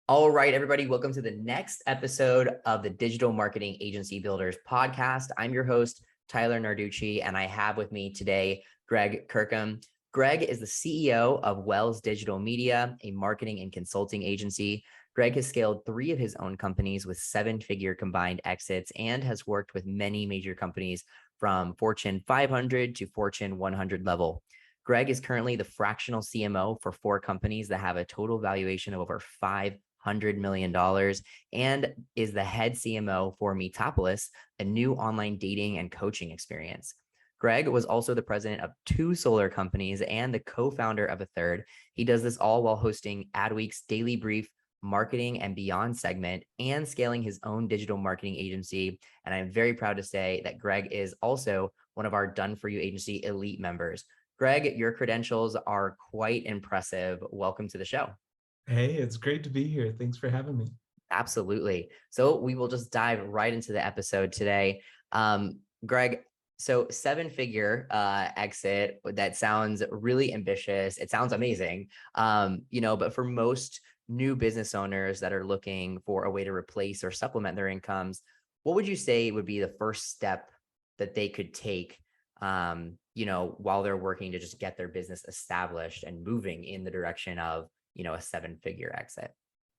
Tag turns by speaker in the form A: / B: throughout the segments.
A: All right, everybody, welcome to the next episode of the Digital Marketing Agency Builders podcast. I'm your host, Tyler Narducci, and I have with me today Greg Kirkham. Greg is the CEO of Wells Digital Media, a marketing and consulting agency. Greg has scaled 3 of his own companies with 7-figure combined exits and has worked with many major companies from Fortune 500 to Fortune 100 level. Greg is currently the fractional CMO for 4 companies that have a total valuation of over $500 million and is the head CMO for Meetopolis, a new online dating and coaching experience. Greg was also the president of 2 solar companies and the co-founder of a third. He does this all while hosting AdWeek's Daily Brief marketing and beyond segment and scaling his own digital marketing agency. And I'm very proud to say that Greg is also one of our Done For You Agency elite members. Greg, your credentials are quite impressive. Welcome to the show.
B: Hey, it's great to be here. Thanks for having me.
A: Absolutely. So we will just dive right into the episode today. Greg, so 7-figure exit, that sounds really ambitious. It sounds amazing. But for most new business owners that are looking for a way to replace or supplement their incomes, what would you say would be the first step that they could take, while they're working to just get their business established and moving in the direction of, a 7-figure exit?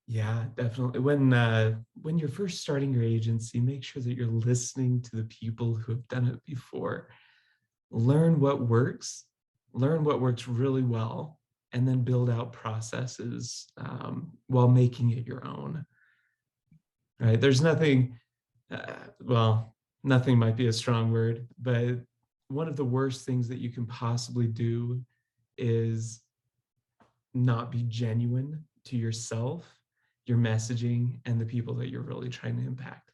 B: Yeah, definitely. When you're first starting your agency, make sure that you're listening to the people who have done it before. Learn what works really well, and then build out processes while making it your own. Right? There's nothing, nothing might be a strong word, but one of the worst things that you can possibly do is not be genuine to yourself, your messaging, and the people that you're really trying to impact.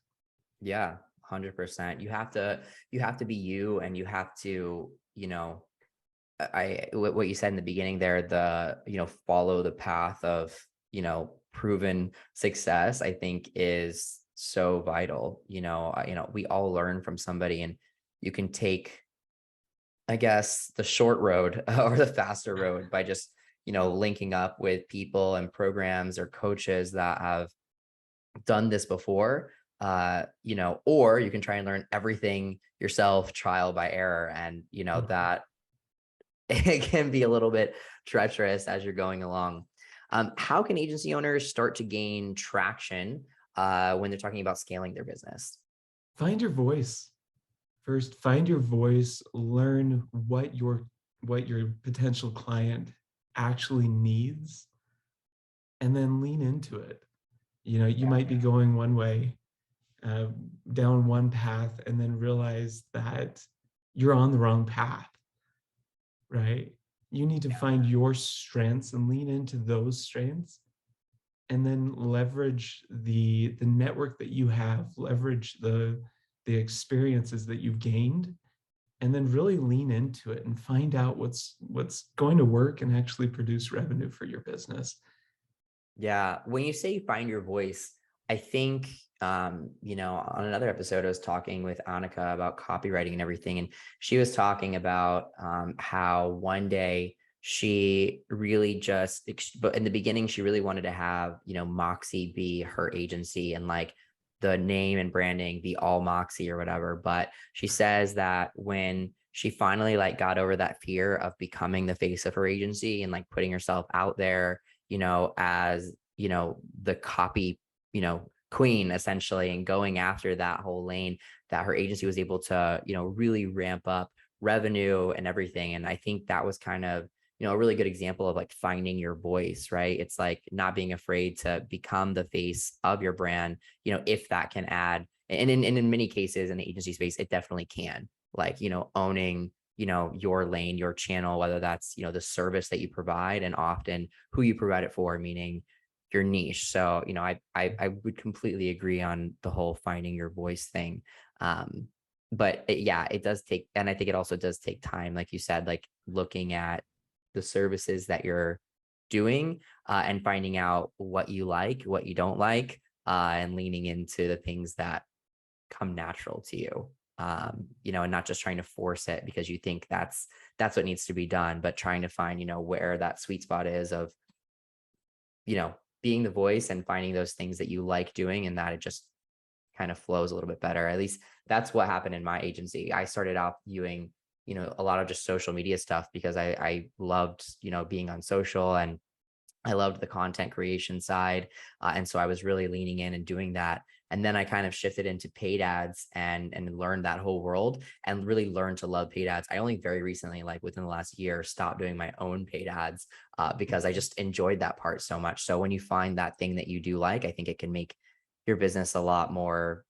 A: Yeah, 100%. You have to be you, and you have to, what you said in the beginning there, follow the path of, proven success, I think is so vital. We all learn from somebody, and you can take, I guess, the short road or the faster road by just, linking up with people and programs or coaches that have done this before, or you can try and learn everything yourself, trial by error. And, that it can be a little bit treacherous as you're going along. How can agency owners start to gain traction when they're talking about scaling their business?
B: Find your voice. First, find your voice, learn what your potential client actually needs, and then lean into it. You might be going one way, down one path, and then realize that you're on the wrong path, right? You need to find your strengths and lean into those strengths, and then leverage the network that you have, leverage the experiences that you've gained, and then really lean into it and find out what's going to work and actually produce revenue for your business.
A: Yeah. When you say find your voice, I think, on another episode, I was talking with Annika about copywriting and everything. And she was talking about how one day she really but in the beginning, she really wanted to have, Moxie be her agency, and like the name and branding be all Moxie or whatever. But she says that when she finally got over that fear of becoming the face of her agency and putting herself out there, as, the copy, queen essentially, and going after that whole lane, that her agency was able to, really ramp up revenue and everything. And I think that was kind of, a really good example of finding your voice, right? It's not being afraid to become the face of your brand, if that can add, and in many cases in the agency space, it definitely can, owning, your lane, your channel, whether that's, the service that you provide, and often who you provide it for, meaning your niche. So, I would completely agree on the whole finding your voice thing. But it does take, and I think it also does take time, like you said, looking at the services that you're doing, and finding out what you like, what you don't like, and leaning into the things that come natural to you. And not just trying to force it because you think that's what needs to be done, but trying to find, where that sweet spot is of, being the voice and finding those things that you like doing, and that it just kind of flows a little bit better. At least that's what happened in my agency. I started out viewing, a lot of just social media stuff because I loved, being on social, and I loved the content creation side. And so I was really leaning in and doing that. And then I kind of shifted into paid ads and learned that whole world and really learned to love paid ads. I only very recently, like within the last year, stopped doing my own paid ads because I just enjoyed that part so much. So when you find that thing that you do like, I think it can make your business a lot more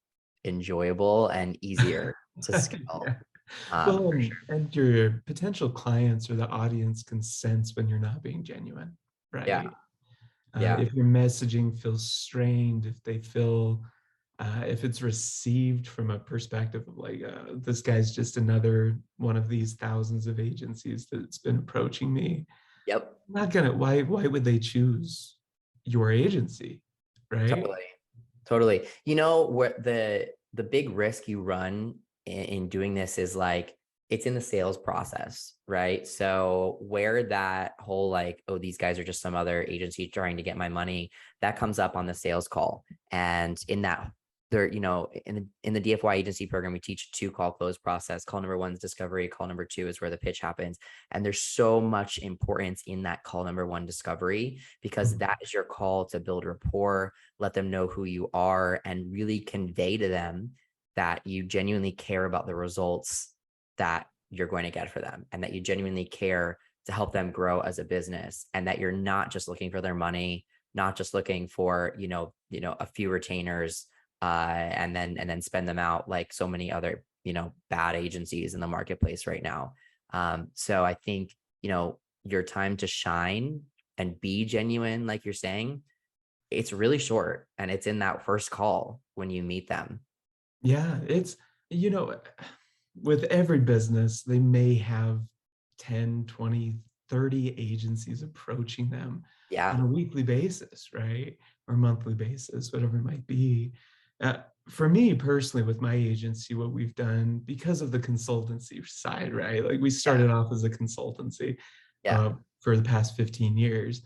A: enjoyable and easier to scale.
B: Yeah. Well,
A: For sure.
B: and your potential clients or the audience can sense when you're not being genuine,
A: Yeah.
B: right?
A: Yeah.
B: If your messaging feels strained, if they feel, if it's received from a perspective of like, this guy's just another one of these thousands of agencies that's been approaching me,
A: Yep.
B: I'm not gonna, why would they choose your agency, right?
A: Totally. Totally. You know what the big risk you run in doing this is like it's in the sales process, right? So where that whole like, oh, these guys are just some other agency trying to get my money, that comes up on the sales call. And in that there, in the DFY agency program, we teach 2 call close process. Call number 1 is discovery. Call number 2 is where the pitch happens. And there's so much importance in that call number 1 discovery, because that is your call to build rapport, let them know who you are, and really convey to them that you genuinely care about the results that you're going to get for them, and that you genuinely care to help them grow as a business, and that you're not just looking for their money, not just looking for, a few retainers, and then spend them out like so many other, bad agencies in the marketplace right now. So I think, your time to shine and be genuine, like you're saying, it's really short, and it's in that first call when you meet them.
B: Yeah, it's, you know, with every business, they may have 10, 20, 30 agencies approaching them on
A: Yeah.
B: a weekly basis, right? Or monthly basis, whatever it might be. Uh, for me personally, with my agency, what we've done because of the consultancy side, right? Like we
A: Yeah.
B: started off as a consultancy
A: Yeah.
B: for the past 15 years.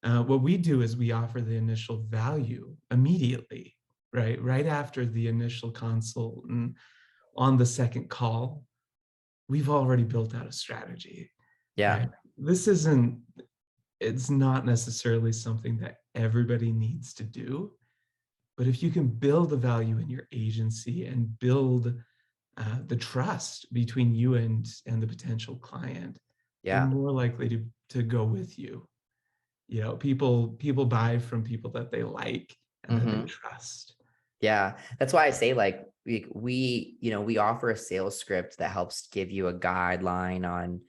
B: What we do is we offer the initial value immediately, right? Right after the initial consult, and on the second call, we've already built out a strategy,
A: Yeah.
B: right? This isn't, it's not necessarily something that everybody needs to do, but if you can build the value in your agency and build the trust between you and the potential client, they're
A: Yeah.
B: more likely to go with you. People buy from people that they like and that they
A: Hmm.
B: trust.
A: Yeah. That's why I say like we offer a sales script that helps give you a guideline on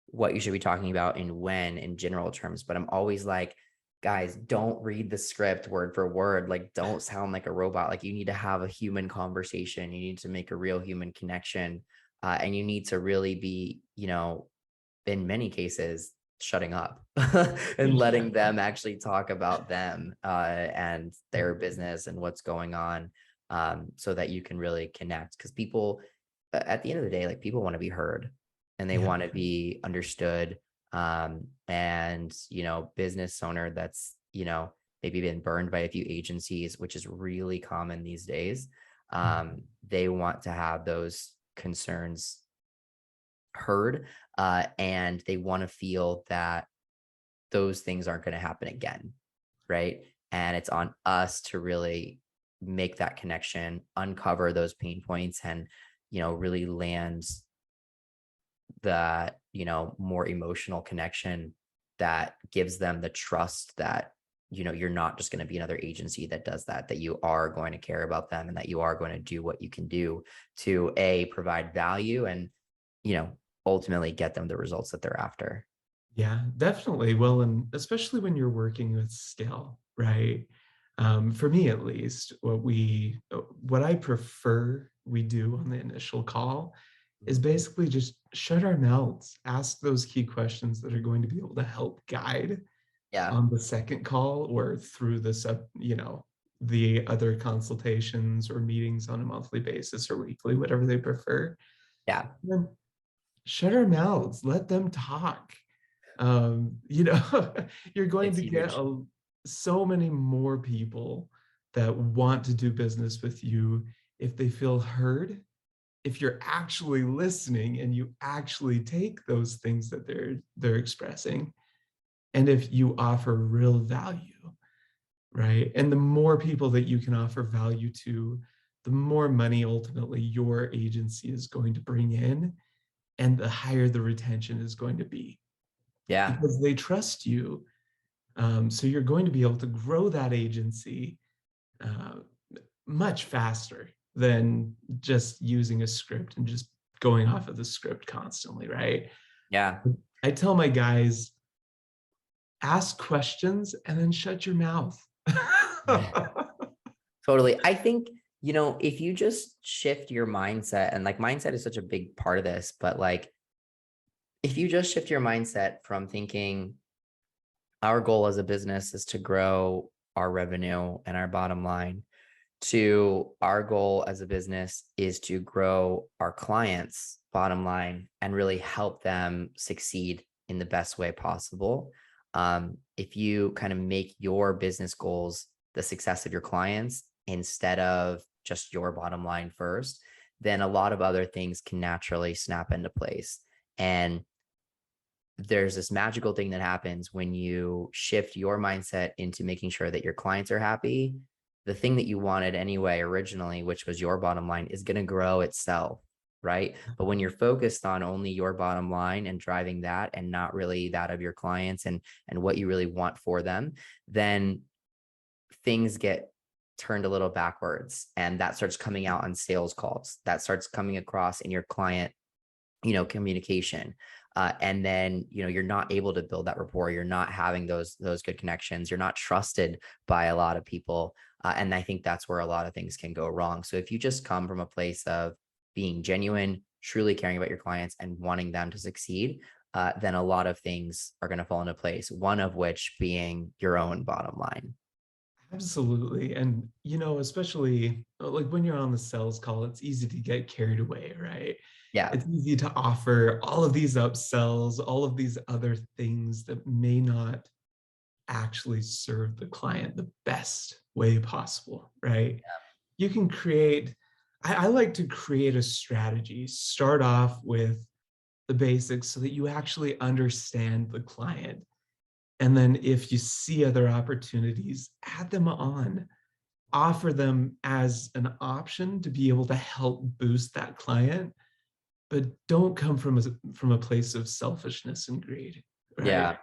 A: what you should be talking about and when in general terms. But I'm always like, guys, don't read the script word for word. Like, don't sound like a robot. Like, you need to have a human conversation. You need to make a real human connection. And you need to really be, in many cases, shutting up and
B: Yeah.
A: letting them actually talk about them and their business and what's going on, so that you can really connect. Because people, at the end of the day, like people want to be heard and they
B: Yeah.
A: want to be understood. And, business owner that's, maybe been burned by a few agencies, which is really common these days. They want to have those concerns heard, and they want to feel that those things aren't going to happen again, right? And it's on us to really make that connection, uncover those pain points, and really land that more emotional connection that gives them the trust that you're not just going to be another agency that does that you are going to care about them, and that you are going to do what you can do to provide value and you know ultimately get them the results that they're after.
B: Yeah, definitely. Well, and especially when you're working with scale, right? For me, at least, what I prefer we do on the initial call is
A: Mhm.
B: basically just shut our mouths, ask those key questions that are going to be able to help guide
A: Yeah.
B: on the second call or through the other consultations or meetings on a monthly basis or weekly, whatever they prefer.
A: Yeah.
B: And then shut our mouths, let them talk. um, you know, you're going
A: It's
B: to get
A: huge.
B: so many more people that want to do business with you if they feel heard, if you're actually listening and you actually take those things that they're expressing, and if you offer real value, right? And the more people that you can offer value to, the more money ultimately your agency is going to bring in, and the higher the retention is going to be
A: Yeah.
B: because they trust you. So you're going to be able to grow that agency uh, much faster than just using a script and just going off of the script constantly, right?
A: Yeah.
B: I tell my guys, ask questions and then shut your mouth.
A: Totally. I think, if you just shift your mindset, and like mindset is such a big part of this, but like if you just shift your mindset from thinking our goal as a business is to grow our revenue and our bottom line to our goal as a business is to grow our clients' bottom line and really help them succeed in the best way possible. If you kind of make your business goals the success of your clients instead of just your bottom line first, then a lot of other things can naturally snap into place. And there's this magical thing that happens when you shift your mindset into making sure that your clients are happy. The thing that you wanted anyway originally, which was your bottom line, is going to grow itself, right? But when you're focused on only your bottom line and driving that and not really that of your clients and what you really want for them, then things get turned a little backwards, and that starts coming out on sales calls. That starts coming across in your client communication. And then, you're not able to build that rapport. You're not having those good connections. You're not trusted by a lot of people. And I think that's where a lot of things can go wrong. So if you just come from a place of being genuine, truly caring about your clients and wanting them to succeed, then a lot of things are going to fall into place. One of which being your own bottom line.
B: Absolutely. And, especially like when you're on the sales call, it's easy to get carried away, right?
A: Yeah.
B: It's easy to offer all of these upsells, all of these other things that may not actually serve the client the best way possible, right? You can create, I like to create a strategy, start off with the basics so that you actually understand the client. And then if you see other opportunities, add them on, offer them as an option to be able to help boost that client, but don't come from a place of selfishness and greed, right?
A: Yeah.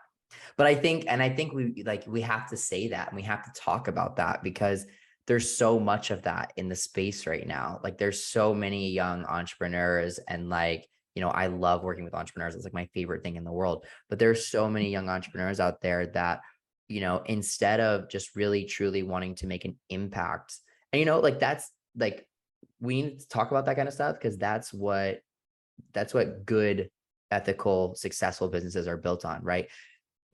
A: But I think we have to say that, and we have to talk about that, because there's so much of that in the space right now. Like there's so many young entrepreneurs, and I love working with entrepreneurs. It's like my favorite thing in the world. But there's so many young entrepreneurs out there that, instead of just really truly wanting to make an impact, and like that's like we need to talk about that kind of stuff, because that's what good, ethical, successful businesses are built on, right?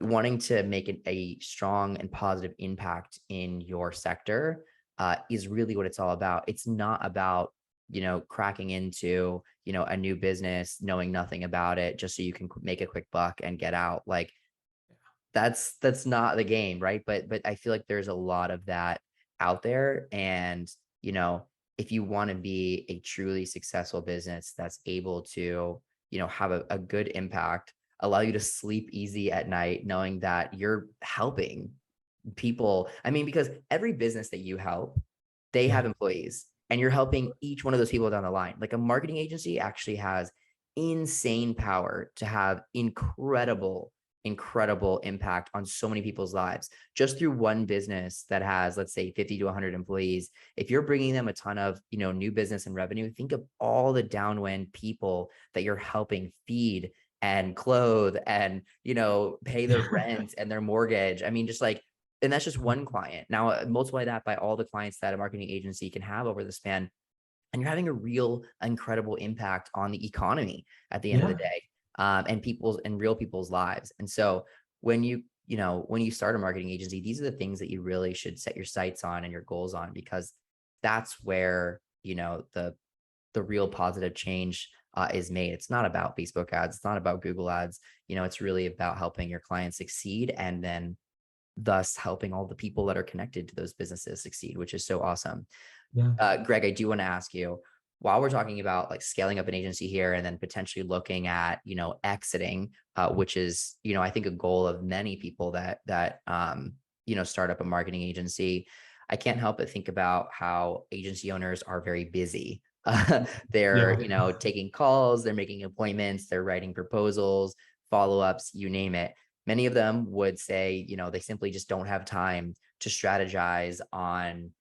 A: Wanting to make a strong and positive impact in your sector is really what it's all about. It's not about, cracking into, a new business, knowing nothing about it, just so you can make a quick buck and get out. Like that's not the game, right? But I feel like there's a lot of that out there. And, you know, if you want to be a truly successful business that's able to, have a good impact, allow you to sleep easy at night, knowing that you're helping people. I mean, because every business that you help, they
B: Yeah.
A: have employees, and you're helping each one of those people down the line. Like a marketing agency actually has insane power to have incredible impact on so many people's lives just through one business that has, let's say, 50 to 100 employees. If you're bringing them a ton of, new business and revenue, think of all the downwind people that you're helping feed and clothe and, pay their rent and their mortgage. I mean, just like, and that's just one client. Now multiply that by all the clients that a marketing agency can have over the span, and you're having a real incredible impact on the economy at the end of the
B: Yeah.
A: day, and real people's lives. And so when you start a marketing agency, these are the things that you really should set your sights on and your goals on, because that's where, the real positive change is made. It's not about Facebook ads. It's not about Google ads. It's really about helping your clients succeed, and then thus helping all the people that are connected to those businesses succeed, which is so awesome.
B: Yeah.
A: Greg, I do want to ask you, while we're talking about like scaling up an agency here and then potentially looking at, exiting, which is, I think a goal of many people that start up a marketing agency. I can't help but think about how agency owners are very busy. They're,
B: Yeah.
A: taking calls, they're making appointments, they're writing proposals, follow-ups, you name it. Many of them would say, they simply just don't have time to strategize on,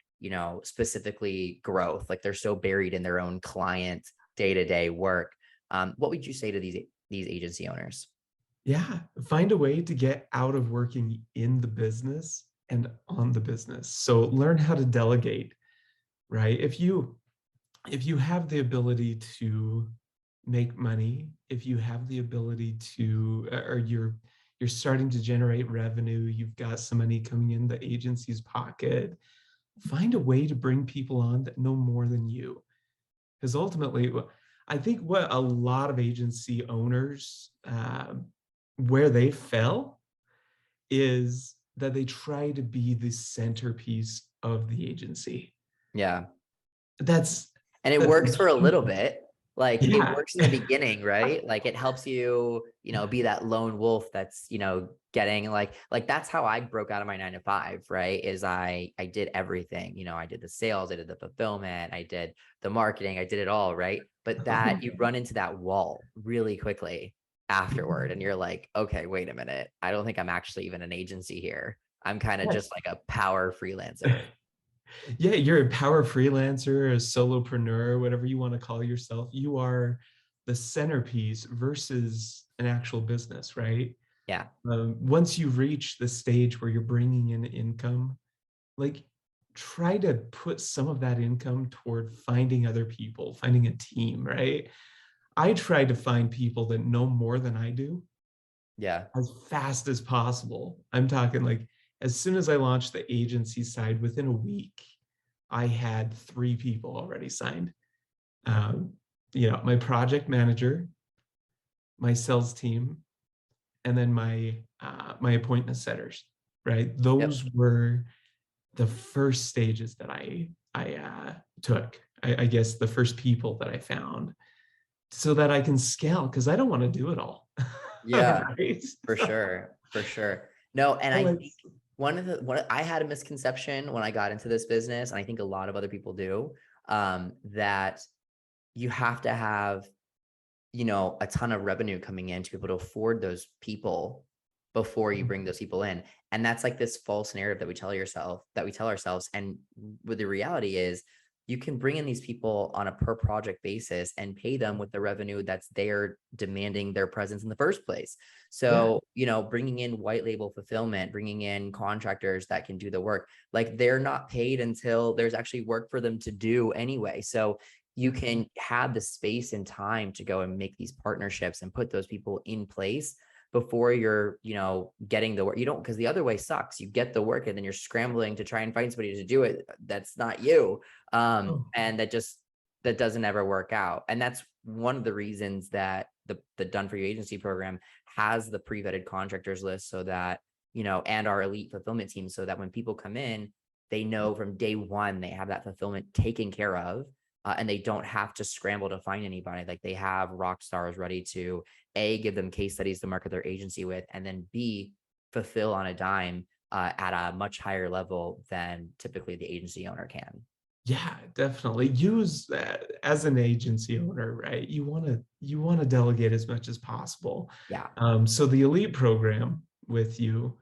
A: specifically growth. Like they're so buried in their own client day-to-day work. What would you say to these agency owners?
B: Yeah. Find a way to get out of working in the business and on the business. So learn how to delegate, right? If you have the ability to make money, if you have the ability to, or you're starting to generate revenue, you've got some money coming in the agency's pocket, find a way to bring people on that know more than you. Because ultimately, I think what a lot of agency owners, where they fell is that they try to be the centerpiece of the agency.
A: Yeah.
B: That's
A: And it
B: that's
A: works for a little bit. Like it
B: yeah.
A: works in the beginning, right? Like it helps you, be that lone wolf that's, getting like that's how I broke out of my 9 to 5, right? Is I did everything. I did the sales, I did the fulfillment, I did the marketing, I did it all, right? But that you run into that wall really quickly afterward and you're like, okay, wait a minute. I don't think I'm actually even an agency here. I'm kind of just like a power freelancer.
B: Yeah, you're a power freelancer, a solopreneur, whatever you want to call yourself. You are the centerpiece versus an actual business, right?
A: Yeah.
B: Once you reach the stage where you're bringing in income, like try to put some of that income toward finding other people, finding a team, right? I try to find people that know more than I do
A: Yeah.
B: as fast as possible. I'm talking like as soon as I launched the agency side, within a week, I had 3 people already signed. Um, my project manager, my sales team, and then my appointment setters. Right,
A: Yep.
B: those were the first stages that I took. I guess the first people that I found, so that I can scale because I don't want to do it all.
A: Yeah.
B: Right.
A: For sure. For sure. No, and
B: So
A: I think
B: it's
A: one I had a misconception when I got into this business, and I think a lot of other people do, that you have to have, a ton of revenue coming in to be able to afford those people before you bring those people in. And that's like this false narrative that we tell ourselves. And what the reality is, you can bring in these people on a per project basis and pay them with the revenue that's there demanding their presence in the first place.
B: yeah.
A: So, bringing in white label fulfillment, bringing in contractors that can do the work, like they're not paid until there's actually work for them to do anyway. So you can have the space and time to go and make these partnerships and put those people in place before you're, getting the work. You don't, because the other way sucks. You get the work and then you're scrambling to try and find somebody to do it. That's not you.
B: Oh,
A: And that doesn't ever work out. And that's one of the reasons that the Done For You agency program has the pre-vetted contractors list, so that, and our elite fulfillment team, so that when people come in, they know from day one, they have that fulfillment taken care of. And they don't have to scramble to find anybody. Like they have rock stars ready to A, give them case studies to market their agency with, and then B, fulfill on a dime at a much higher level than typically the agency owner can.
B: yeah, definitely. Use that as an agency owner, right? You want to delegate as much as possible.
A: Yeah.
B: So the elite program with you,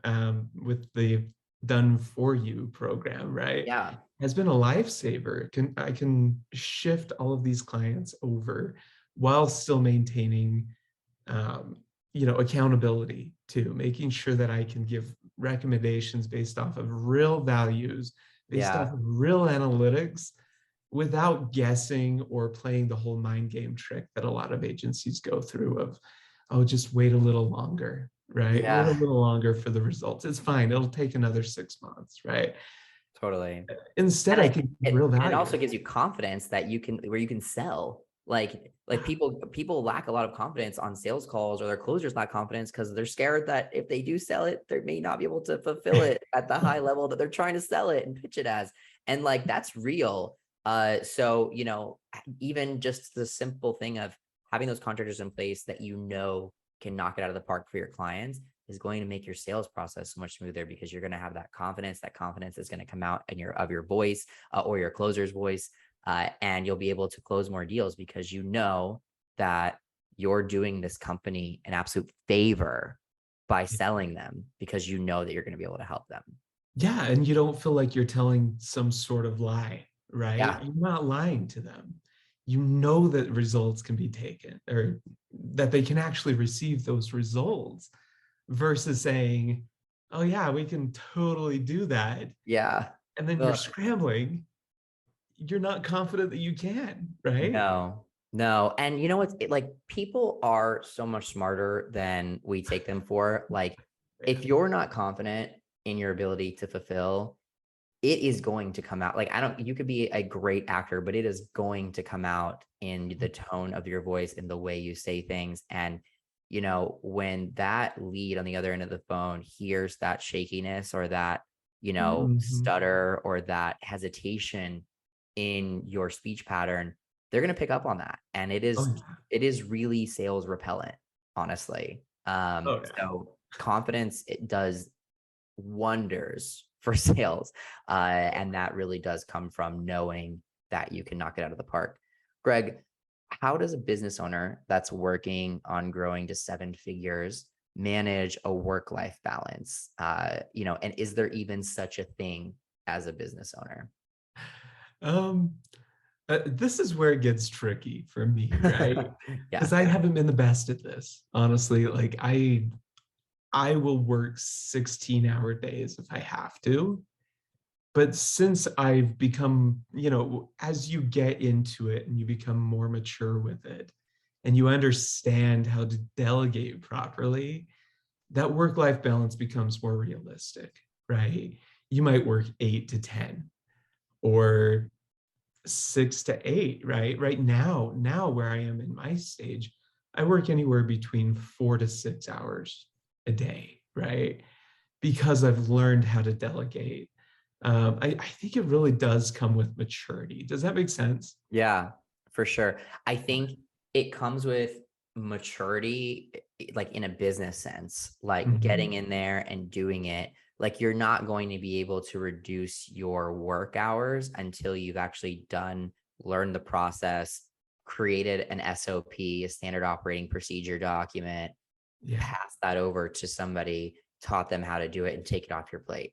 B: with the Done For You program, right,
A: Yeah.
B: has been a lifesaver. I can shift all of these clients over while still maintaining, um, accountability too, making sure that I can give recommendations based off of real values, based off
A: Yeah.
B: of real analytics, without guessing or playing the whole mind game trick that a lot of agencies go through of, oh, just wait a little longer, right? Wait a
A: Yeah.
B: little longer for the results. It's fine. It'll take another 6 months, right?
A: Totally.
B: Instead,
A: And
B: I can give real
A: it
B: value.
A: also gives you confidence that you can sell, Like people lack a lot of confidence on sales calls, or their closers lack confidence because they're scared that if they do sell it, they may not be able to fulfill it at the high level that they're trying to sell it and pitch it as. And like, that's real. So, even just the simple thing of having those contractors in place that can knock it out of the park for your clients is going to make your sales process so much smoother, because you're going to have that confidence. That confidence is going to come out in your voice, or your closer's voice. And you'll be able to close more deals because you know that you're doing this company an absolute favor by selling them, because you know that you're going to be able to help them.
B: Yeah, and you don't feel like you're telling some sort of lie, right?
A: Yeah.
B: You're not lying to them. You know that results can be taken, or that they can actually receive those results, versus saying, oh yeah, we can totally do that.
A: Yeah.
B: And then you're scrambling. You're not confident that you can, right?
A: No. And you know what? Like, people are so much smarter than we take them for. Like, if you're not confident in your ability to fulfill, it is going to come out. Like, you could be a great actor, but it is going to come out in the tone of your voice, in the way you say things. And, when that lead on the other end of the phone hears that shakiness, or that, stutter, or that hesitation in your speech pattern, they're going to pick up on that. And it
B: Oh,
A: is really sales repellent, honestly.
B: yeah.
A: So confidence, it does wonders for sales. And that really does come from knowing that you can knock it out of the park. Greg, how does a business owner that's working on growing to 7 figures manage a work-life balance? And is there even such a thing as a business owner?
B: Um, this is where it gets tricky for me, right?
A: Yeah.
B: Because I haven't been the best at this, honestly. Like, I will work 16-hour days if I have to. But since I've become, as you get into it and you become more mature with it, and you understand how to delegate properly, that work-life balance becomes more realistic, right? You might work 8 to 10, or 6 to 8, right? Right now where I am in my stage, I work anywhere between 4 to 6 hours a day, right? Because I've learned how to delegate. I think it really does come with maturity. Does that make sense?
A: Yeah, for sure. I think it comes with maturity, like in a business sense, like getting
B: Mhm.
A: in there and doing it. Like, you're not going to be able to reduce your work hours until you've actually learned the process, created an SOP, a standard operating procedure document,
B: Yeah,
A: pass that over to somebody, taught them how to do it, and take it off your plate.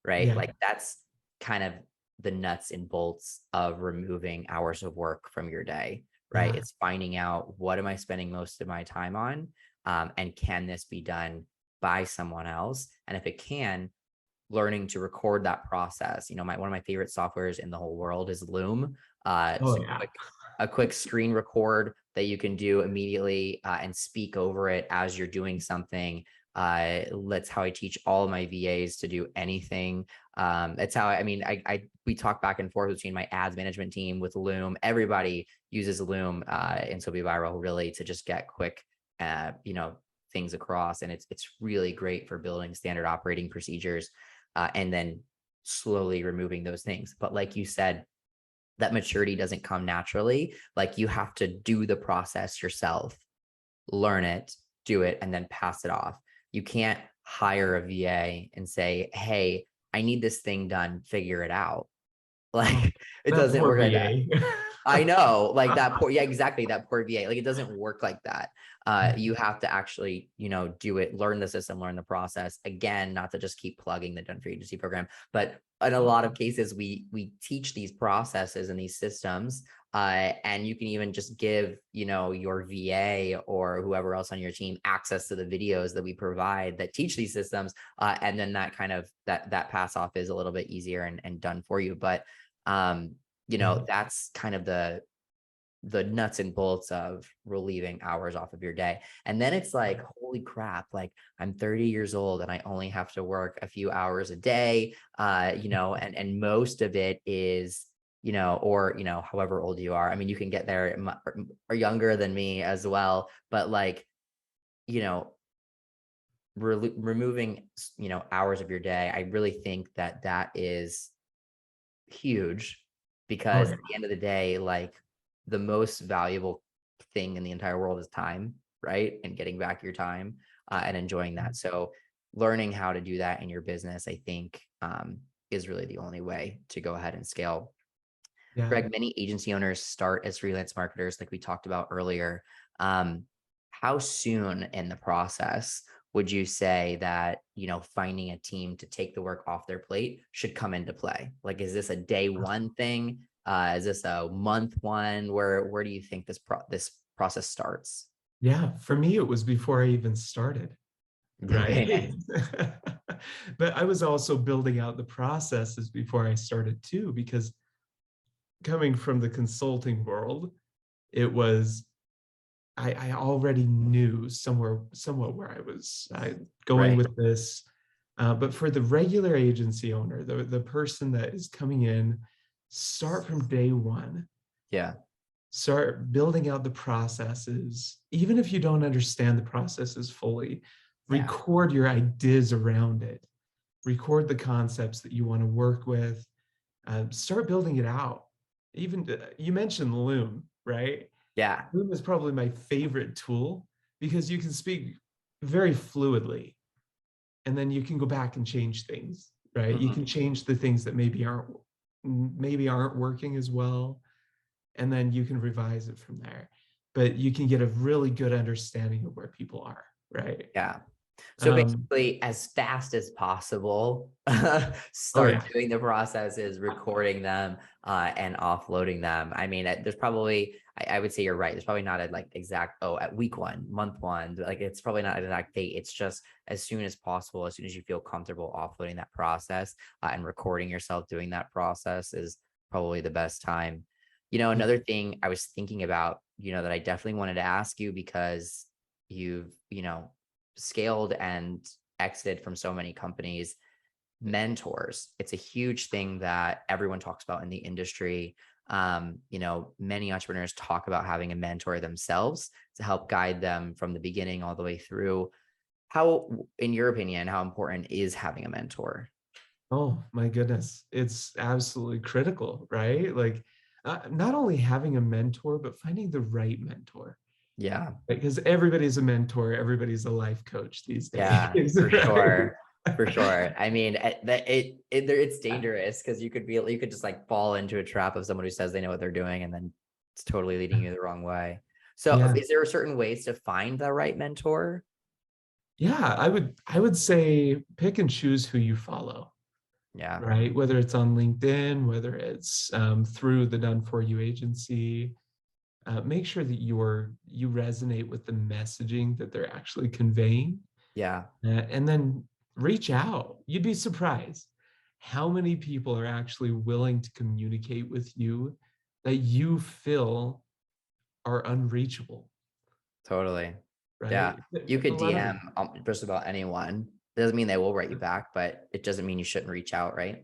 A: Right.
B: yeah,
A: Like, that's kind of the nuts and bolts of removing hours of work from your day. Right.
B: yeah,
A: It's finding out, what am I spending most of my time on? And can this be done by someone else? And if it can, learning to record that process. One of my favorite softwares in the whole world is Loom.
B: oh
A: So
B: yeah,
A: a quick screen record that you can do immediately, and speak over it as you're doing something. That's how I teach all of my VAs to do anything. That's how we talk back and forth between my ads management team with Loom. Everybody uses Loom, and So Be Viral, really, to just get quick, things across. And it's really great for building standard operating procedures, and then slowly removing those things. But like you said, that maturity doesn't come naturally. Like, you have to do the process yourself, learn it, do it, and then pass it off. You can't hire a VA and say, hey, I need this thing done, figure it out.
B: oh,
A: Like, it
B: that
A: doesn't
B: poor
A: work like that.
B: VA.
A: I know, like that poor, yeah, exactly. That poor VA. Like, it doesn't work like that. You have to actually, do it, learn the system, learn the process. Again, not to just keep plugging the Done for Agency program, but in a lot of cases, we teach these processes and these systems. And you can even just give, your VA or whoever else on your team access to the videos that we provide that teach these systems. And then that kind of that pass off is a little bit easier and done for you. But
B: Yeah,
A: that's kind of the nuts and bolts of relieving hours off of your day. And then it's like, holy crap, like, I'm 30 years old and I only have to work a few hours a day, and most of it is or, however old you are. I mean, you can get there or younger than me as well, but like, you know, removing, hours of your day, I really think that that is huge,
B: Oh
A: because
B: yeah.
A: at the end of the day, like, the most valuable thing in the entire world is time, right? And getting back your time, and enjoying that. So learning how to do that in your business, I think, is really the only way to go ahead and scale.
B: Yeah.
A: Greg, many agency owners start as freelance marketers, like we talked about earlier. Um, how soon in the process would you say that, finding a team to take the work off their plate should come into play? Like, is this a day one thing? Is this a month one? Where do you think this process starts?
B: Yeah. For me, it was before I even started.
A: Okay,
B: Right.
A: nice.
B: But I was also building out the processes before I started too, because coming from the consulting world, it was I already knew somewhat where I was going
A: Right.
B: with this. But for the regular agency owner, the person that is coming in, start from day one,
A: Yeah.
B: start building out the processes. Even if you don't understand the processes fully,
A: Yeah.
B: record your ideas around it, record the concepts that you want to work with, start building it out. Even you mentioned Loom, right?
A: Yeah.
B: Loom is probably my favorite tool because you can speak very fluidly, and then you can go back and change things, right? You
A: Mhm.
B: can change the things that maybe aren't working as well, and then you can revise it from there. But you can get a really good understanding of where people are, right?
A: Yeah. So
B: Um,
A: basically, as fast as possible,
B: oh
A: start
B: yeah,
A: doing the processes, recording them, and offloading them. I mean, there's probably, I would say you're right. There's probably not a like exact, at week one, month one, like it's probably not an exact date. It's just as soon as possible, as soon as you feel comfortable offloading that process, and recording yourself doing that process is probably the best time.
B: yeah.
A: Another thing I was thinking about, that I definitely wanted to ask you, because you've, scaled and exited from so many companies. Mentors, it's a huge thing that everyone talks about in the industry. Many entrepreneurs talk about having a mentor themselves to help guide them from the beginning all the way through. How, in your opinion, how important is having a mentor?
B: Oh my goodness, it's absolutely critical, right? Like, not only having a mentor, but finding the right mentor.
A: Yeah.
B: Because everybody's a mentor, everybody's a life coach these
A: Yeah,
B: days,
A: for
B: right?
A: sure. For sure. I mean, it's dangerous, because you could just like fall into a trap of someone who says they know what they're doing, and then it's totally leading you the wrong way. So
B: Yeah,
A: is there certain ways to find the right mentor?
B: yeah. I would say pick and choose who you follow,
A: Yeah.
B: right? Whether it's on LinkedIn, whether it's through the Done For You agency, make sure that you resonate with the messaging that they're actually conveying,
A: Yeah.
B: and then reach out. You'd be surprised how many people are actually willing to communicate with you that you feel are unreachable,
A: Totally. Yeah.
B: right?
A: You
B: A
A: could
B: lot of
A: DM just about anyone. Doesn't mean they will write you back, but it doesn't mean you shouldn't reach out, right?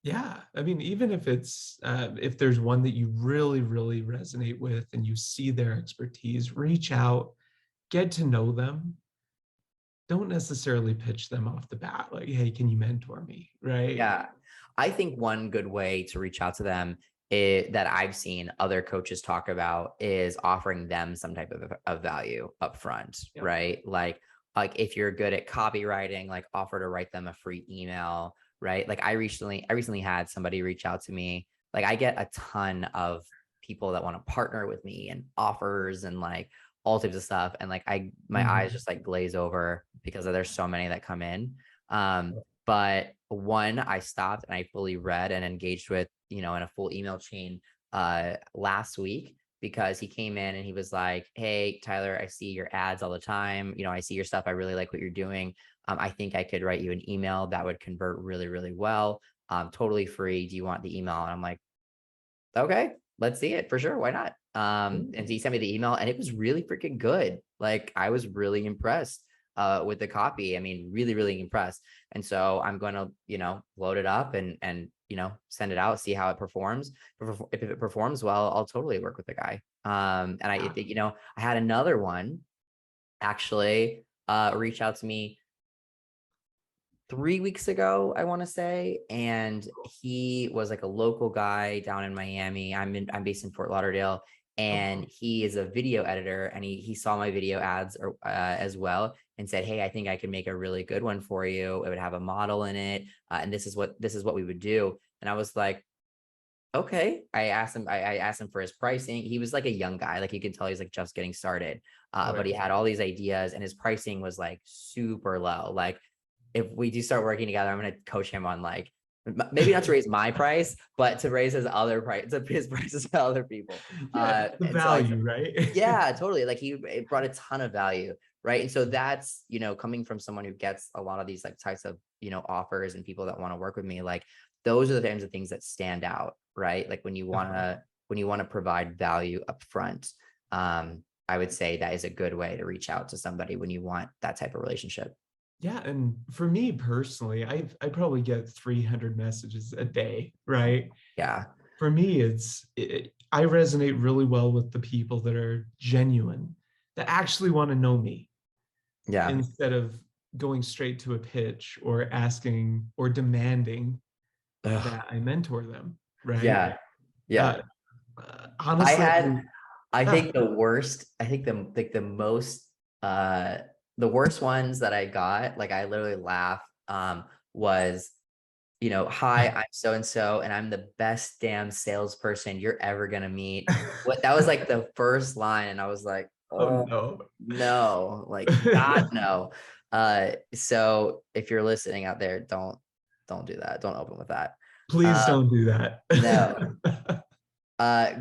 B: Yeah, I mean, even if there's one that you really, really resonate with and you see their expertise, reach out, get to know them. Don't necessarily pitch them off the bat like, "Hey, can you mentor me?" Right?
A: Yeah. I think one good way to reach out to them, that I've seen other coaches talk about, is offering them some type of value up front,
B: Yep.
A: right? Like if you're good at copywriting, like offer to write them a free email, right? Like I recently had somebody reach out to me. Like I get a ton of people that want to partner with me, and offers, and like all types of stuff. And like my eyes
B: Mhm.
A: just like glaze over, because there's so many that come in. But one I stopped and I fully read and engaged with, in a full email chain last week, because he came in and he was like, "Hey, Tyler, I see your ads all the time. I see your stuff. I really like what you're doing. I think I could write you an email that would convert really, really well. Totally free. Do you want the email?" And I'm like, "Okay, let's see it for sure. Why not?" And he sent me the email, and it was really freaking good. Like I was really impressed with the copy. I mean, really, really impressed. And so I'm going to, load it up and send it out, see how it performs. If it performs well, I'll totally work with the guy. And I think, I had another one actually reach out to me 3 weeks ago, I want to say, and he was like a local guy down in Miami. I'm based in Fort Lauderdale, and he is a video editor, and he saw my video ads as well, and said, "Hey, I think I can make a really good one for you. It would have a model in it, and this is what we would do." And I was like, okay. I asked him for his pricing. He was like a young guy, like you could tell he's like just getting started, but he had all these ideas, and his pricing was like super low. Like, if we do start working together, I'm going to coach him on like, maybe not to raise my price, but to raise his prices to other people.
B: The value, right?
A: Yeah, totally. Like it brought a ton of value. Right. And so that's, coming from someone who gets a lot of these like types of, offers and people that want to work with me, like those are the kinds of things that stand out, right? Like when you want to provide value up front, I would say that is a good way to reach out to somebody when you want that type of relationship.
B: Yeah, and for me personally, I probably get 300 messages a day, right?
A: Yeah.
B: For me, I resonate really well with the people that are genuine, that actually want to know me,
A: Yeah.
B: instead of going straight to a pitch or asking or demanding that I mentor them, right?
A: Yeah. Yeah.
B: Honestly,
A: I think the worst, I think the most, the worst ones that I got, like I literally laugh, was, "Hi, I'm so and so, and I'm the best damn salesperson you're ever gonna meet." That was like the first line, and I was like,
B: oh
A: "Oh
B: no.
A: no, like God no." So if you're listening out there, don't do that. Don't open with that.
B: Please
A: Uh,
B: don't do that.
A: no.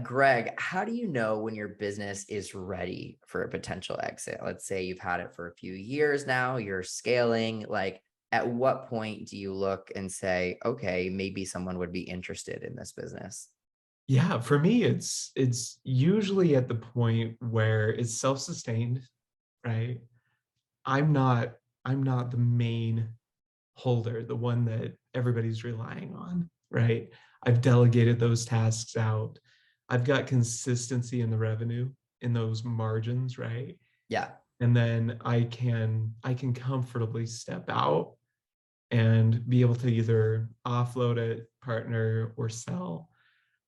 A: Greg, how do you know when your business is ready for a potential exit? Let's say you've had it for a few years now, you're scaling. Like, at what point do you look and say, okay, maybe someone would be interested in this business?
B: Yeah, for me, it's usually at the point where it's self-sustained, right? I'm not the main holder, the one that everybody's relying on, right? I've delegated those tasks out. I've got consistency in the revenue, in those margins, right?
A: Yeah.
B: And then I can comfortably step out and be able to either offload it, partner, or sell,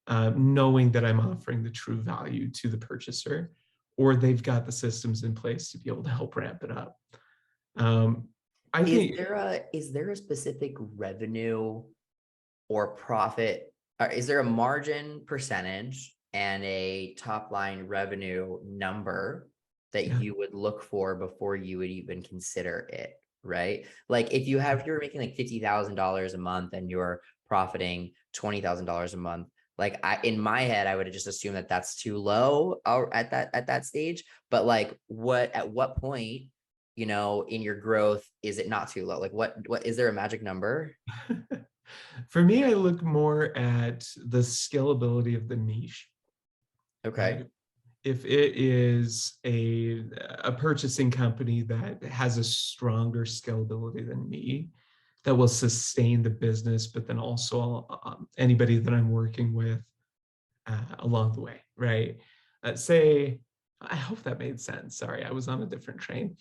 B: knowing that I'm offering the true value to the purchaser, or they've got the systems in place to be able to help ramp it up. I think,
A: Is there a specific revenue or profit, or is there a margin percentage and a top line revenue number that
B: yeah,
A: you would look for before you would even consider it? Right. Like if you're making like $50,000 a month and you're profiting $20,000 a month, like in my head, I would have just assumed that that's too low at that stage. But like at what point, in your growth, is it not too low? Like what is there a magic number?
B: for me, I look more at the scalability of the niche,
A: Okay.
B: right? If it is a purchasing company that has a stronger scalability than me, that will sustain the business, but then also anybody that I'm working with along the way, right? Say, I hope that made sense. Sorry, I was on a different train.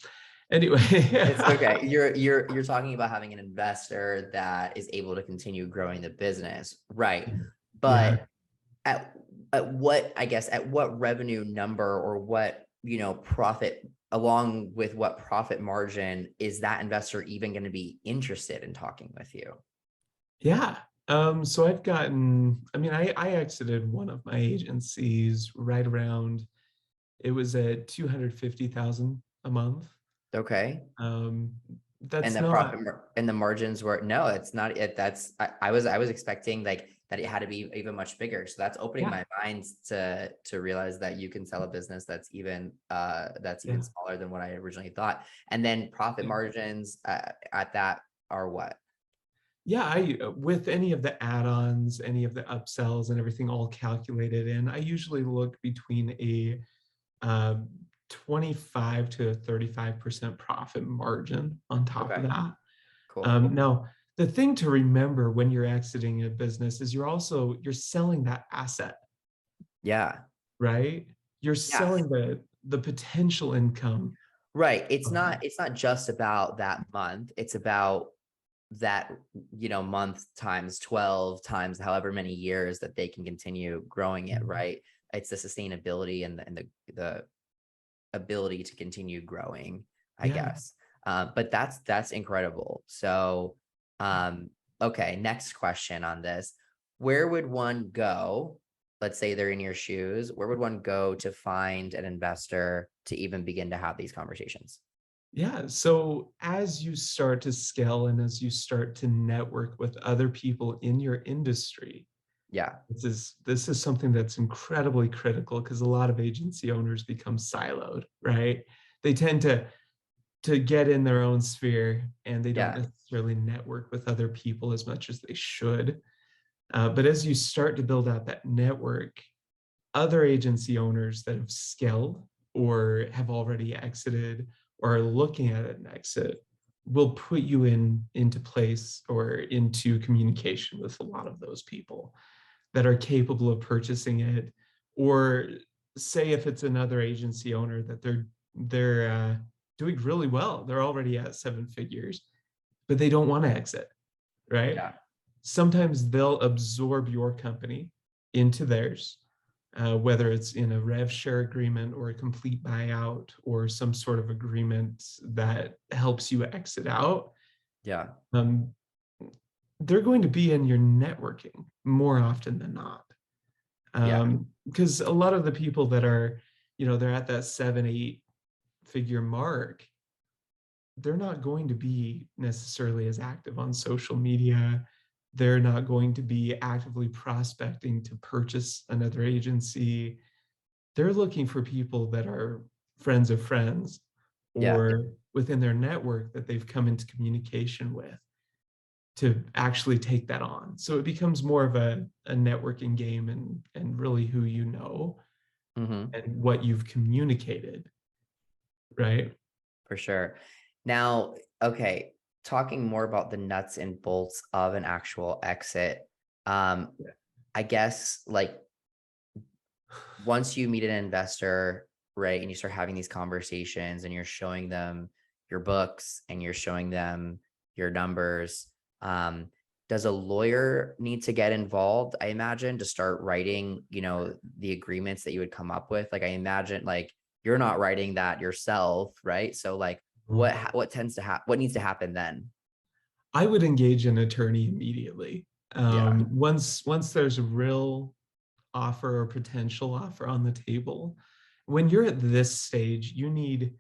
B: Anyway,
A: It's okay. You're talking about having an investor that is able to continue growing the business, right?
B: yeah,
A: But at at what revenue number, or what, profit, along with what profit margin, is that investor even going to be interested in talking with you?
B: yeah. So I've gotten, I mean, I exited one of my agencies right around, it was at 250,000 a month.
A: Okay.
B: Um,
A: And
B: that's
A: the
B: not,
A: and the margins were, no, it's not it. I was expecting like that it had to be even much bigger. So that's opening
B: yeah,
A: my mind to realize that you can sell a business that's even
B: yeah.
A: smaller than what I originally thought. And then profit
B: Yeah.
A: margins at that are what?
B: Yeah, I with any of the add-ons, any of the upsells and everything all calculated in, I usually look between a 25 to 35% profit margin on top of
A: Okay,
B: that.
A: cool.
B: Now, the thing to remember when you're exiting a business is you're selling that asset,
A: Yeah.
B: right? You're
A: Yeah.
B: selling the potential income.
A: Right. It's not just about that month. It's about that, month times 12 times however many years that they can continue growing it, right? It's the sustainability and the ability to continue growing, I
B: Yeah.
A: guess. But that's incredible. So, okay, next question on this. Where would one go? Let's say they're in your shoes. Where would one go to find an investor to even begin to have these conversations?
B: Yeah. So as you start to scale and as you start to network with other people in your industry,
A: Yeah.
B: this is something that's incredibly critical because a lot of agency owners become siloed, right? They tend to get in their own sphere and they don't
A: Yeah.
B: necessarily network with other people as much as they should. But as you start to build out that network, other agency owners that have scaled or have already exited or are looking at an exit will put you into place or into communication with a lot of those people that are capable of purchasing it. Or say if it's another agency owner that they're doing really well, they're already at 7 figures, but they don't want to exit, right?
A: Yeah.
B: Sometimes they'll absorb your company into theirs, whether it's in a rev share agreement or a complete buyout or some sort of agreement that helps you exit out.
A: Yeah.
B: Um, they're going to be in your networking more often than not.
A: Yeah.
B: Because a lot of the people that are, they're at that 7, 8 figure mark, they're not going to be necessarily as active on social media. They're not going to be actively prospecting to purchase another agency. They're looking for people that are friends of friends
A: Yeah.
B: or within their network that they've come into communication with to actually take that on. So it becomes more of a networking game and really who you know
A: Hmm.
B: and what you've communicated, right?
A: For sure. Now, okay, talking more about the nuts and bolts of an actual exit. Um,
B: Yeah.
A: I guess like once you meet an investor, right, and you start having these conversations and you're showing them your books and you're showing them your numbers, does a lawyer need to get involved? I imagine to start writing, the agreements that you would come up with. Like I imagine, like you're not writing that yourself, right? So like, what tends to happen? What needs to happen then?
B: I would engage an attorney immediately.
A: Yeah,
B: Once there's a real offer or potential offer on the table, when you're at this stage, you need,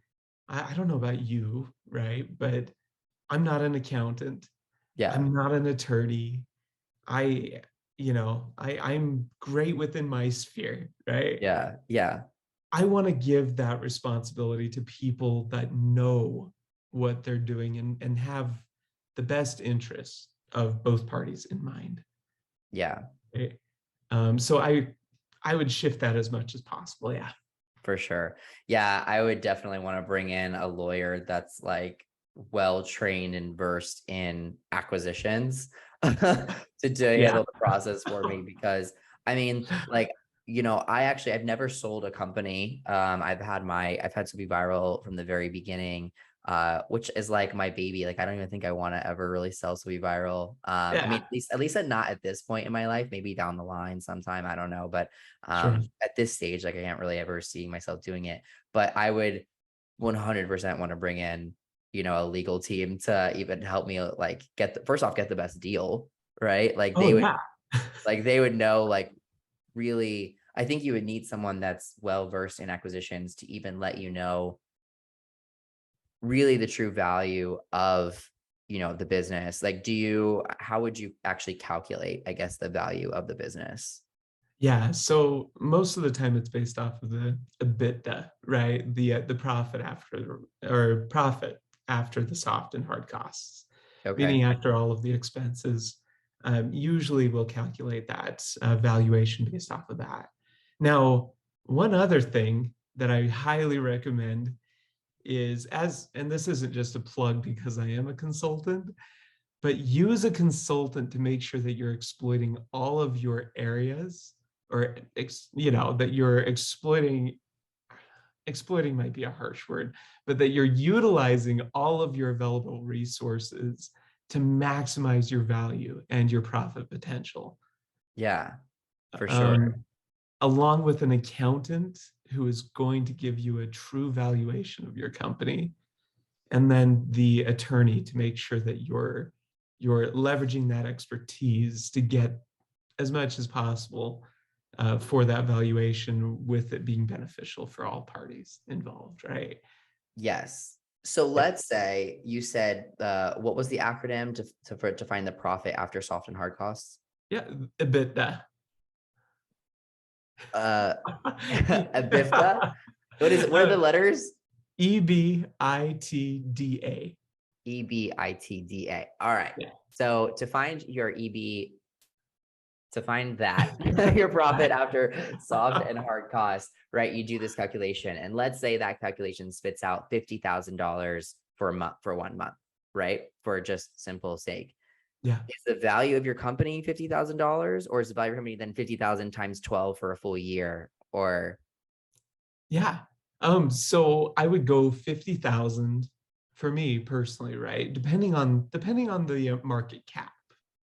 B: I don't know about you, right? But I'm not an accountant.
A: yeah,
B: I'm not an attorney. I, I'm great within my sphere, right?
A: yeah, yeah,
B: I want to give that responsibility to people that know what they're doing and have the best interests of both parties in mind.
A: yeah.
B: Right? So I would shift that as much as possible. Yeah.
A: For sure. Yeah, I would definitely want to bring in a lawyer that's like well trained and versed in acquisitions to
B: Yeah.
A: handle the process for me because I mean, like, I've never sold a company. I've had to be viral from the very beginning, which is like my baby. Like I don't even think I want to ever really sell to be viral. I mean,
B: Yeah.
A: at least not at this point in my life, maybe down the line sometime, I don't know. But
B: Sure.
A: at this stage, like I can't really ever see myself doing it, but I would 100% want to bring in, a legal team to even help me like first off, get the best deal, right?
B: Oh yeah.
A: Like they would know, like really, I think you would need someone that's well versed in acquisitions to even let you know really the true value of, the business. Like, how would you actually calculate, I guess, the value of the business?
B: Yeah. So most of the time it's based off of the EBITDA, right? The profit after the soft and hard costs,
A: Okay.
B: meaning after all of the expenses. Usually we'll calculate that valuation based off of that. Now, one other thing that I highly recommend is and this isn't just a plug because I am a consultant, but use a consultant to make sure that you're exploiting all of your areas, or that you're exploiting might be a harsh word, but that you're utilizing all of your available resources to maximize your value and your profit potential.
A: Yeah, for sure.
B: Um, Along with an accountant who is going to give you a true valuation of your company, and then the attorney to make sure that you're leveraging that expertise to get as much as possible for that valuation, with it being beneficial for all parties involved, right?
A: Yes. So
B: Yeah,
A: let's say you said, what was the acronym to find the profit after soft and hard costs?
B: yeah, a bit that.
A: Uh, EBITDA. What is it? What are the letters?
B: EBITDA.
A: EBITDA. All right.
B: Yeah.
A: So to find your to find that your profit after soft and hard costs, right? You do this calculation, and let's say that calculation spits out $50,000 for a month, for 1 month, right? For just simple sake.
B: Yeah.
A: Is the value of your company $50,000, or is the value of your company then 50,000 times 12 for a full year? Or
B: Yeah. So I would go 50,000 for me personally, right? Depending on the market cap,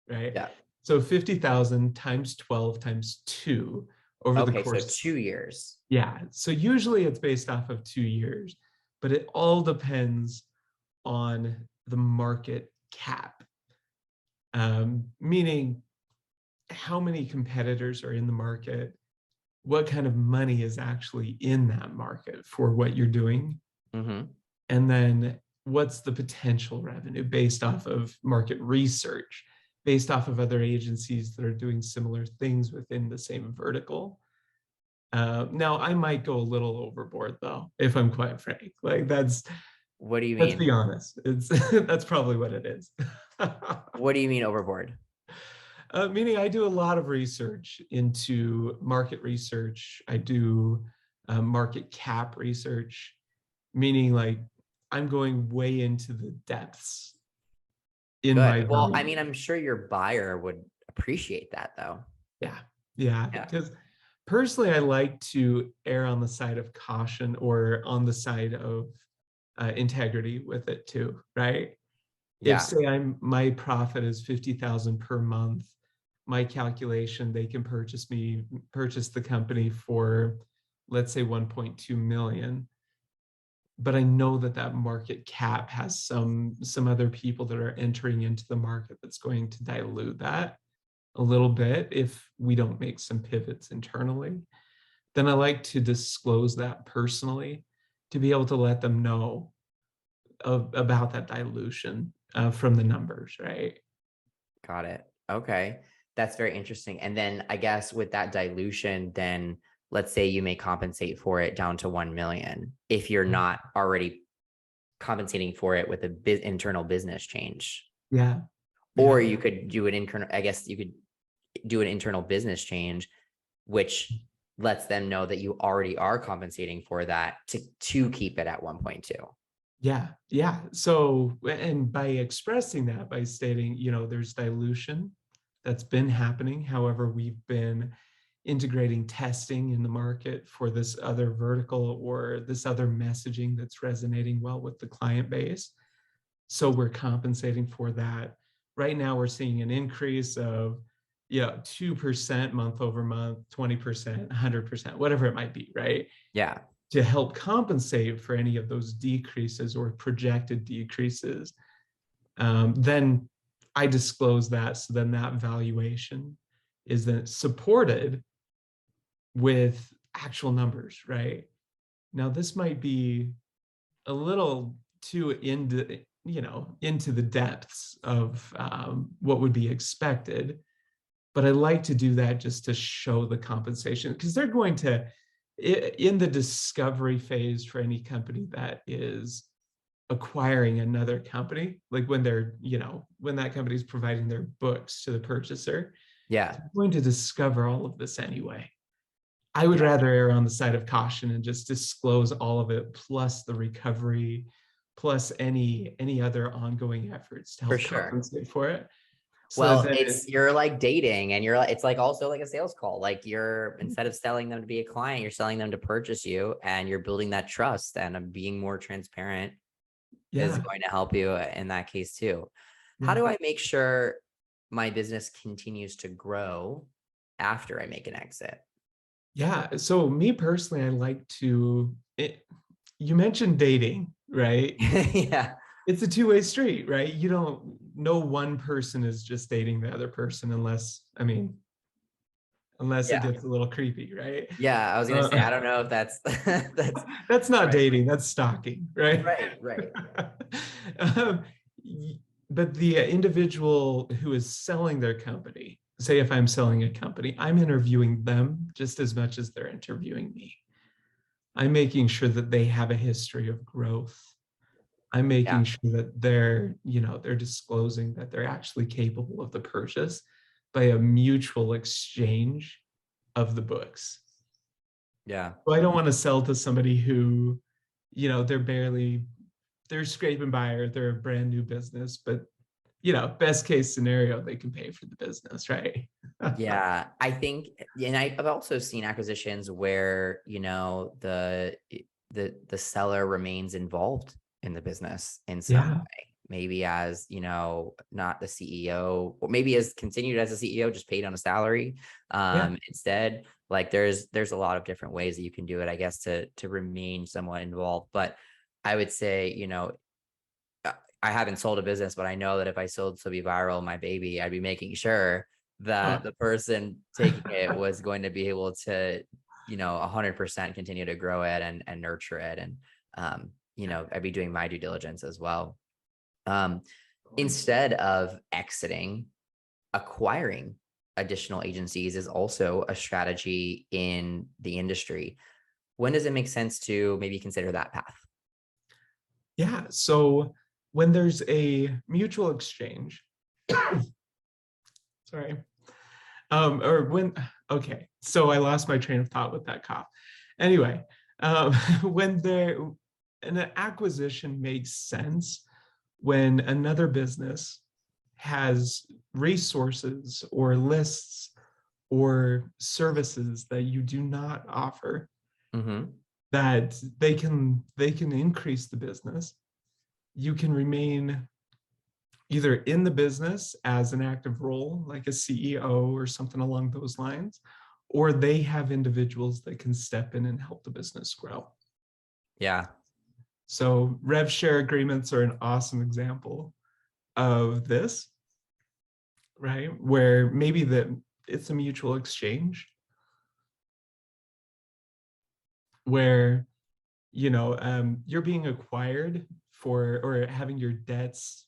B: right?
A: yeah.
B: So 50,000 times 12 times 2 over the
A: Okay, so
B: course.
A: 2 years.
B: Yeah. So usually it's based off of 2 years, but it all depends on the market cap. Meaning how many competitors are in the market, what kind of money is actually in that market for what you're doing,
A: Mm-hmm.
B: and then what's the potential revenue based off of market research, based off of other agencies that are doing similar things within the same vertical. Now I might go a little overboard though, if I'm quite frank. Like
A: What do you
B: let's be
A: mean?
B: honest, it's that's probably what it is.
A: What do you mean overboard?
B: Meaning I do a lot of research into market research. I do market cap research, meaning like I'm going way into the depths in my
A: Good. Well, I
B: value.
A: mean, I'm sure your buyer would appreciate that though.
B: Yeah. Yeah.
A: Yeah.
B: Because personally, I like to err on the side of caution, or on the side of integrity with it too, right? If
A: Yeah.
B: say my profit is 50,000 per month, my calculation, they can purchase the company for, let's say, 1.2 million. But I know that that market cap has some other people that are entering into the market that's going to dilute that a little bit if we don't make some pivots internally. Then I like to disclose that personally, to be able to let them know about that dilution from the numbers, right?
A: Got it. Okay. That's very interesting. And then I guess with that dilution, then let's say you may compensate for it down to 1 million if you're not already compensating for it with a internal business change.
B: Yeah.
A: Or
B: Yeah.
A: you could do an internal, I guess you could do an internal business change, which lets them know that you already are compensating for that to keep it at 1.2.
B: Yeah. Yeah. So, and by expressing that, by stating, there's dilution that's been happening. However, we've been integrating testing in the market for this other vertical or this other messaging that's resonating well with the client base. So we're compensating for that. Right now, we're seeing an increase of 2% month over month, 20%, 100%, whatever it might be, right?
A: Yeah.
B: To help compensate for any of those decreases or projected decreases. Then I disclose that. So then that valuation is then supported with actual numbers, right? Now, this might be a little too into the depths of what would be expected, but I like to do that just to show the compensation, because they're going to, in the discovery phase for any company that is acquiring another company, like when when that company is providing their books to the purchaser,
A: Yeah.
B: they're going to discover all of this anyway. I would
A: Yeah.
B: rather err on the side of caution and just disclose all of it, plus the recovery, plus any other ongoing efforts to
A: For
B: help
A: sure.
B: compensate for it. So
A: Well,
B: that
A: you're like dating, and it's like also like a sales call. Like, you're, instead of selling them to be a client, you're selling them to purchase you, and you're building that trust, and being more transparent is
B: yeah,
A: going to help you in that case too. How
B: yeah.
A: do I make sure my business continues to grow after I make an exit?
B: Yeah. So me personally, I like to you mentioned dating, right?
A: Yeah.
B: It's a two-way street, right? You don't, no one person is just dating the other person unless, I mean, unless it
A: Yeah.
B: gets a little creepy, right?
A: Yeah. I was gonna say, I don't know if that's that's
B: That's not
A: right.
B: dating, that's stalking, right?
A: Right. Right.
B: um, but the individual who is selling their company, say if I'm selling a company, I'm interviewing them just as much as they're interviewing me. I'm making sure that they have a history of growth. I'm
A: Yeah.
B: making sure that they're disclosing that they're actually capable of the purchase by a mutual exchange of the books.
A: Yeah.
B: So I don't want to sell to somebody who, they're scraping by, or they're a brand new business, but best case scenario, they can pay for the business, right?
A: Yeah, I think, and I've also seen acquisitions where, the seller remains involved in the business in some
B: Yeah,
A: way, maybe as, not the CEO, or maybe as continued as a CEO, just paid on a salary.
B: yeah,
A: Instead, like, there's a lot of different ways that you can do it, I guess, to remain somewhat involved. But I would say, I haven't sold a business, but I know that if I sold to be viral, my baby, I'd be making sure
B: uh,
A: that the person taking it was going to be able to, 100% continue to grow it and nurture it. And, I'd be doing my due diligence as well. Um, Instead of exiting, acquiring additional agencies is also a strategy in the industry. When does it make sense to maybe consider that path?
B: yeah. So when there's a mutual exchange, sorry, or when, okay, so I lost my train of thought with that cough. Anyway, when there an acquisition makes sense when another business has resources or lists or services that you do not offer,
A: Mm-hmm.
B: that they can increase the business. You can remain either in the business as an active role, like a CEO or something along those lines, or they have individuals that can step in and help the business grow.
A: Yeah.
B: So rev share agreements are an awesome example of this, right? Where maybe it's a mutual exchange where you're being acquired for, or having your debts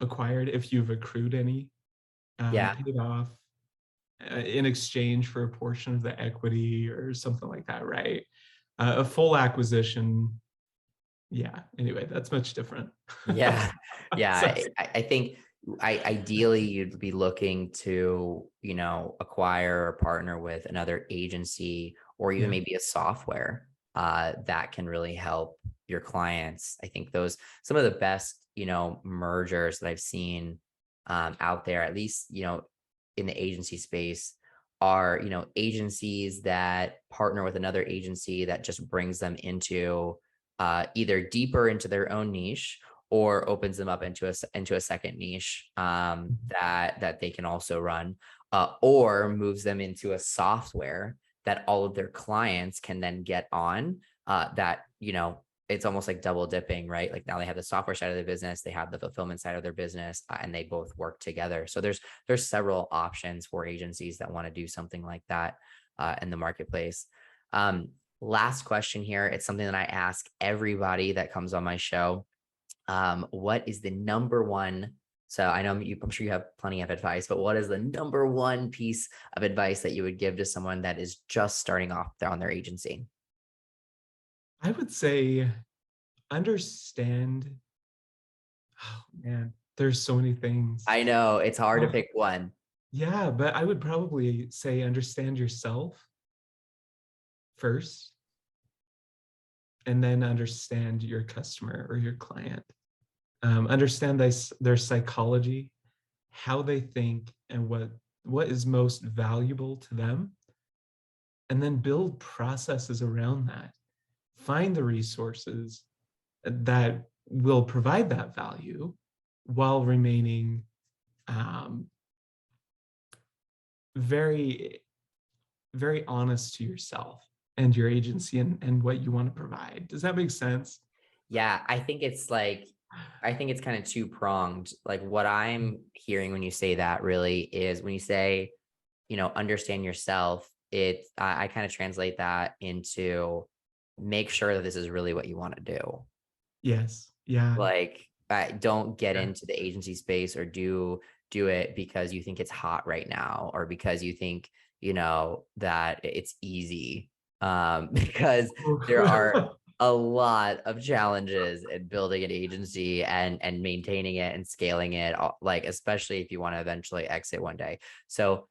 B: acquired if you've accrued any,
A: Yeah.
B: paid off, in exchange for a portion of the equity or something like that, right? A full acquisition, yeah. Anyway, that's much different.
A: Yeah. Yeah.
B: So,
A: I think ideally you'd be looking to, acquire or partner with another agency, or even
B: yeah,
A: maybe a software that can really help your clients. I think those, some of the best, mergers that I've seen out there, at least, in the agency space, are, agencies that partner with another agency that just brings them into either deeper into their own niche, or opens them up into a second niche that they can also run, or moves them into a software that all of their clients can then get on. That, it's almost like double dipping, right? Like, now they have the software side of the business, they have the fulfillment side of their business, and they both work together. So there's several options for agencies that want to do something like that in the marketplace. Um, Last question here. It's something that I ask everybody that comes on my show. What is the number one? So I know I'm sure you have plenty of advice, but what is the number one piece of advice that you would give to someone that is just starting off there on their agency?
B: I would say understand. Oh man, there's so many things.
A: I know it's hard to
B: Oh,
A: pick one.
B: yeah, but I would probably say understand yourself first. and then understand your customer or your client. Understand their psychology, how they think, and what is most valuable to them, and then build processes around that. Find the resources that will provide that value while remaining very, very honest to yourself and your agency and what you want to provide. Does that make sense?
A: Yeah, I think it's kind of two-pronged. Like what I'm hearing when you say that really is when you say, understand yourself, I kind of translate that into make sure that this is really what you want to do.
B: Yes. Yeah.
A: Like, don't get
B: Yeah.
A: into the agency space or do it because you think it's hot right now or because you think, that it's easy. Because there are a lot of challenges in building an agency and maintaining it and scaling it, like especially if you want to eventually exit one day. So,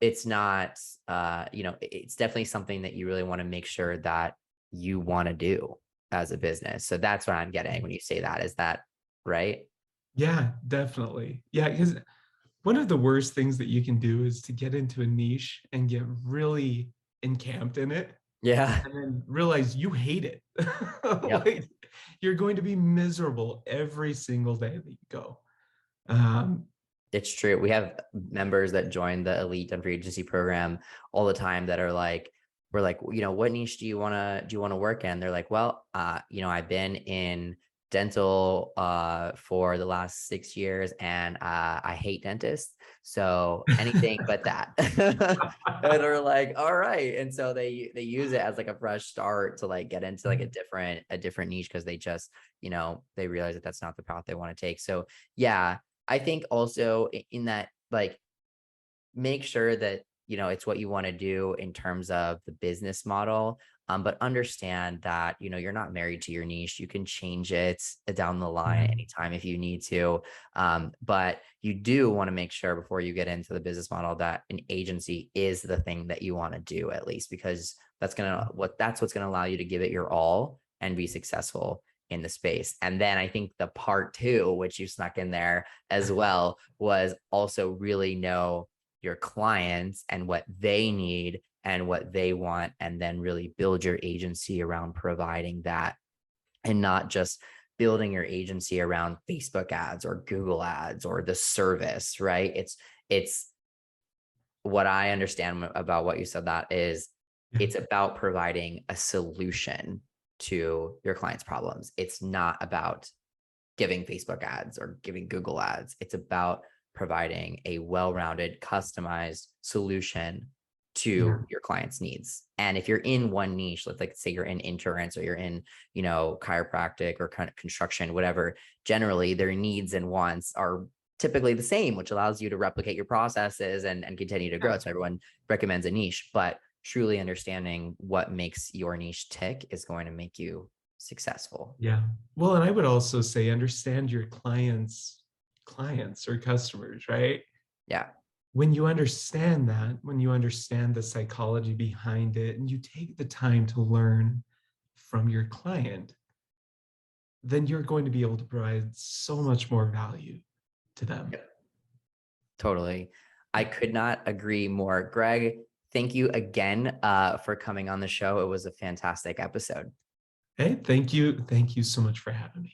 A: it's not, it's definitely something that you really want to make sure that you want to do as a business. So that's what I'm getting when you say that. Is that right?
B: Yeah, definitely. Yeah, because one of the worst things that you can do is to get into a niche and get really encamped in it
A: Yeah.
B: and then realize you hate it.
A: Yep.
B: Like you're going to be miserable every single day that you go. Um,
A: It's true. We have members that join the Elite Done for Agency program all the time that are like, we're like, what niche do you want to work in? They're like, well, I've been in dental for the last 6 years and I hate dentists. So anything but that. And they're like, all right. And so they use it as like a fresh start to like get into like a different niche because they just, they realize that that's not the path they want to take. So yeah, I think also in that, like, make sure that, it's what you want to do in terms of the business model. But understand that, you're not married to your niche. You can change it down the line
B: yeah,
A: anytime if you need to. But you do want to make sure before you get into the business model that an agency is the thing that you want to do, at least, because that's what's going to allow you to give it your all and be successful in the space. And then I think the part two, which you snuck in there as well, was also really know your clients and what they need and what they want, and then really build your agency around providing that, and not just building your agency around Facebook ads or Google ads or the service, right? It's what I understand about what you said, that is
B: yeah,
A: it's about providing a solution to your clients' problems. It's not about giving Facebook ads or giving Google ads. It's about providing a well-rounded, customized solution
B: yeah,
A: to your client's needs. And if you're in one niche, let's like say you're in insurance or you're in, chiropractic or kind of construction, whatever, generally their needs and wants are typically the same, which allows you to replicate your processes and continue to grow. So everyone recommends a niche, but truly understanding what makes your niche tick is going to make you successful.
B: yeah. Well, and I would also say understand your clients or customers, right?
A: Yeah.
B: When you understand that, when you understand the psychology behind it, and you take the time to learn from your client, then you're going to be able to provide so much more value to them.
A: Yep. Totally. I could not agree more. Greg, thank you again for coming on the show. It was a fantastic episode.
B: Hey, thank you. Thank you so much for having me.